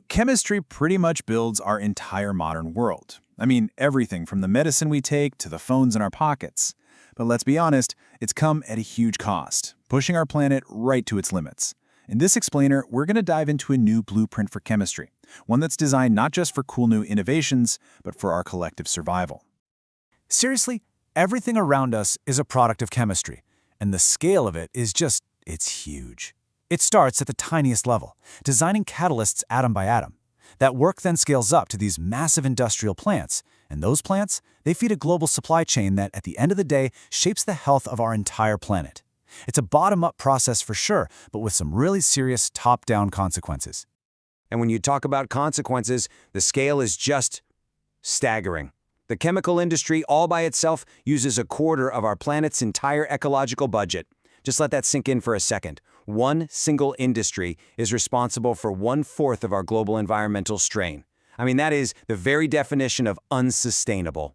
Chemistry pretty much builds our entire modern world. I mean, everything from the medicine we take to the phones in our pockets. But let's be honest, it's come at a huge cost, pushing our planet right to its limits. In this explainer, we're going to dive into a new blueprint for chemistry, one that's designed not just for cool new innovations, but for our collective survival. Seriously, everything around us is a product of chemistry, and the scale of it is it's huge. It starts at the tiniest level, designing catalysts atom by atom. That work then scales up to these massive industrial plants, and those plants, they feed a global supply chain that, at the end of the day, shapes the health of our entire planet. It's a bottom-up process for sure, but with some really serious top-down consequences. And when you talk about consequences, the scale is just staggering. The chemical industry all by itself uses a quarter of our planet's entire ecological budget. Just let that sink in for a second. One single industry is responsible for 1/4 of our global environmental strain. I mean, that is the very definition of unsustainable.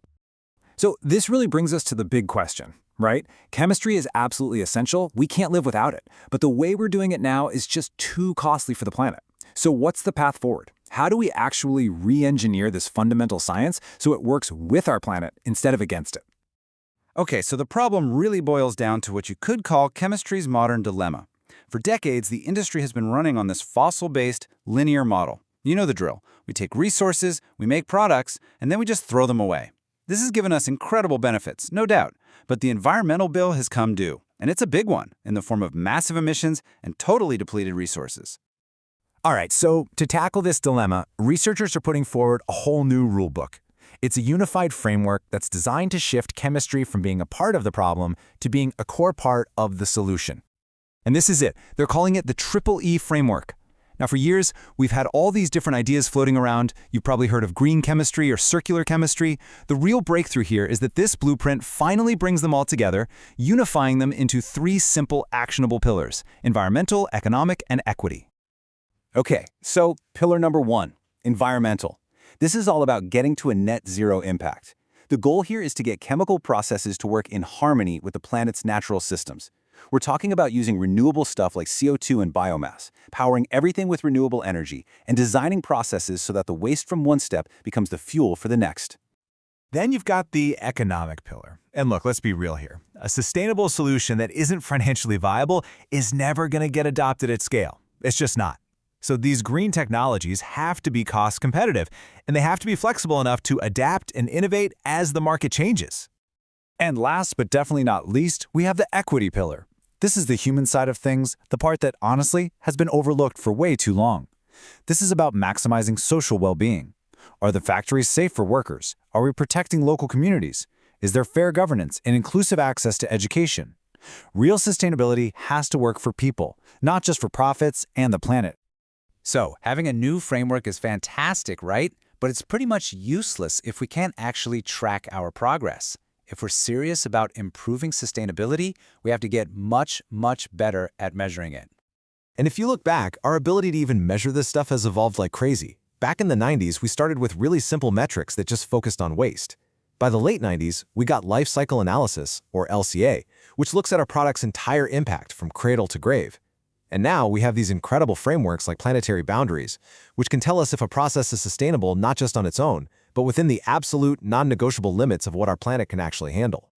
So this really brings us to the big question, right? Chemistry is absolutely essential. We can't live without it. But the way we're doing it now is just too costly for the planet. So what's the path forward? How do we actually re-engineer this fundamental science so it works with our planet instead of against it? Okay, so the problem really boils down to what you could call chemistry's modern dilemma. For decades, the industry has been running on this fossil-based, linear model. You know the drill. We take resources, we make products, and then we just throw them away. This has given us incredible benefits, no doubt, but the environmental bill has come due, and it's a big one, in the form of massive emissions and totally depleted resources. All right, so to tackle this dilemma, researchers are putting forward a whole new rulebook. It's a unified framework that's designed to shift chemistry from being a part of the problem to being a core part of the solution. And this is it. They're calling it the Triple E framework. Now, for years, we've had all these different ideas floating around. You've probably heard of green chemistry or circular chemistry. The real breakthrough here is that this blueprint finally brings them all together, unifying them into 3 simple, actionable pillars: environmental, economic, and equity. Okay, so pillar number 1, environmental. This is all about getting to a net zero impact. The goal here is to get chemical processes to work in harmony with the planet's natural systems. We're talking about using renewable stuff like CO2 and biomass, powering everything with renewable energy, and designing processes so that the waste from one step becomes the fuel for the next. Then you've got the economic pillar. And look, let's be real here. A sustainable solution that isn't financially viable is never going to get adopted at scale. It's just not. So these green technologies have to be cost competitive, and they have to be flexible enough to adapt and innovate as the market changes. And last but definitely not least, we have the equity pillar. This is the human side of things, the part that, honestly, has been overlooked for way too long. This is about maximizing social well-being. Are the factories safe for workers? Are we protecting local communities? Is there fair governance and inclusive access to education? Real sustainability has to work for people, not just for profits and the planet. So, having a new framework is fantastic, right? But it's pretty much useless if we can't actually track our progress. If we're serious about improving sustainability, we have to get much, much better at measuring it. And if you look back, our ability to even measure this stuff has evolved like crazy. Back in the 90s, we started with really simple metrics that just focused on waste. By the late 90s, we got life cycle analysis, or LCA, which looks at a product's entire impact from cradle to grave. And now we have these incredible frameworks like planetary boundaries, which can tell us if a process is sustainable not just on its own, but within the absolute non-negotiable limits of what our planet can actually handle.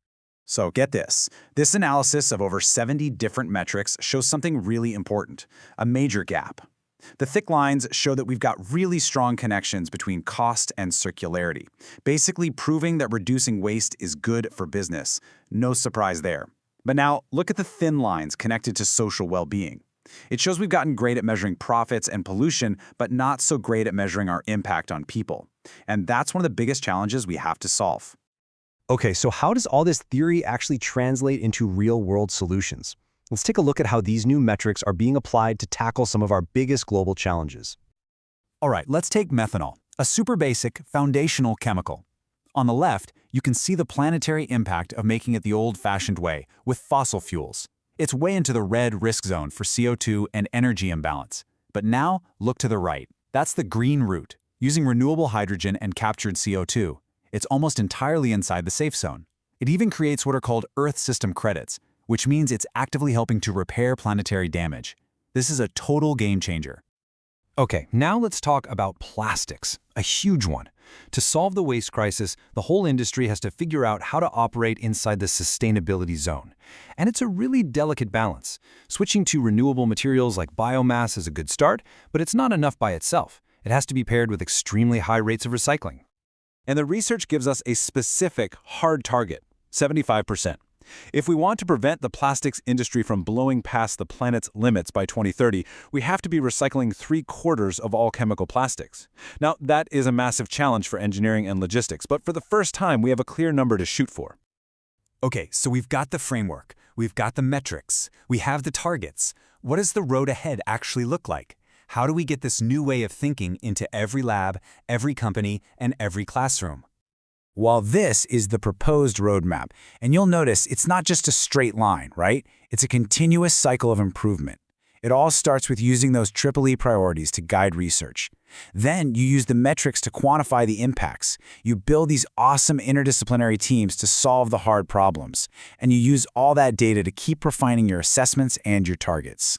So get this. This analysis of over 70 different metrics shows something really important, a major gap. The thick lines show that we've got really strong connections between cost and circularity, basically proving that reducing waste is good for business. No surprise there. But now look at the thin lines connected to social well-being. It shows we've gotten great at measuring profits and pollution, but not so great at measuring our impact on people. And that's one of the biggest challenges we have to solve. Okay, so how does all this theory actually translate into real-world solutions? Let's take a look at how these new metrics are being applied to tackle some of our biggest global challenges. All right, let's take methanol, a super basic, foundational chemical. On the left, you can see the planetary impact of making it the old-fashioned way, with fossil fuels. It's way into the red risk zone for CO2 and energy imbalance. But now, look to the right. That's the green route, using renewable hydrogen and captured CO2. It's almost entirely inside the safe zone. It even creates what are called Earth System Credits, which means it's actively helping to repair planetary damage. This is a total game changer. Okay, now let's talk about plastics, a huge one. To solve the waste crisis, the whole industry has to figure out how to operate inside the sustainability zone. And it's a really delicate balance. Switching to renewable materials like biomass is a good start, but it's not enough by itself. It has to be paired with extremely high rates of recycling. And the research gives us a specific, hard target, 75%. If we want to prevent the plastics industry from blowing past the planet's limits by 2030, we have to be recycling 3/4 of all chemical plastics. Now, that is a massive challenge for engineering and logistics, but for the first time, we have a clear number to shoot for. Okay, so we've got the framework, we've got the metrics, we have the targets. What does the road ahead actually look like? How do we get this new way of thinking into every lab, every company, and every classroom? While this is the proposed roadmap, and you'll notice it's not just a straight line, right? It's a continuous cycle of improvement. It all starts with using those EEE priorities to guide research. Then you use the metrics to quantify the impacts. You build these awesome interdisciplinary teams to solve the hard problems. And you use all that data to keep refining your assessments and your targets.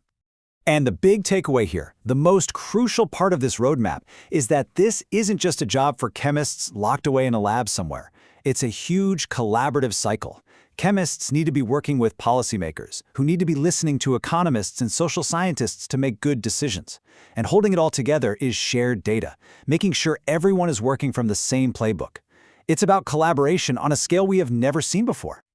And the big takeaway here, the most crucial part of this roadmap, is that this isn't just a job for chemists locked away in a lab somewhere. It's a huge collaborative cycle. Chemists need to be working with policymakers, who need to be listening to economists and social scientists to make good decisions. And holding it all together is shared data, making sure everyone is working from the same playbook. It's about collaboration on a scale we have never seen before.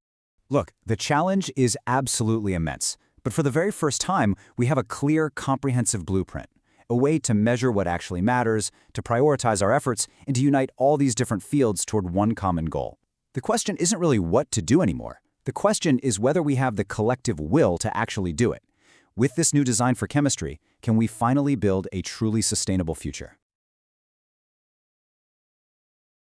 Look, the challenge is absolutely immense. But for the very first time, we have a clear, comprehensive blueprint, a way to measure what actually matters, to prioritize our efforts, and to unite all these different fields toward one common goal. The question isn't really what to do anymore. The question is whether we have the collective will to actually do it. With this new design for chemistry, can we finally build a truly sustainable future?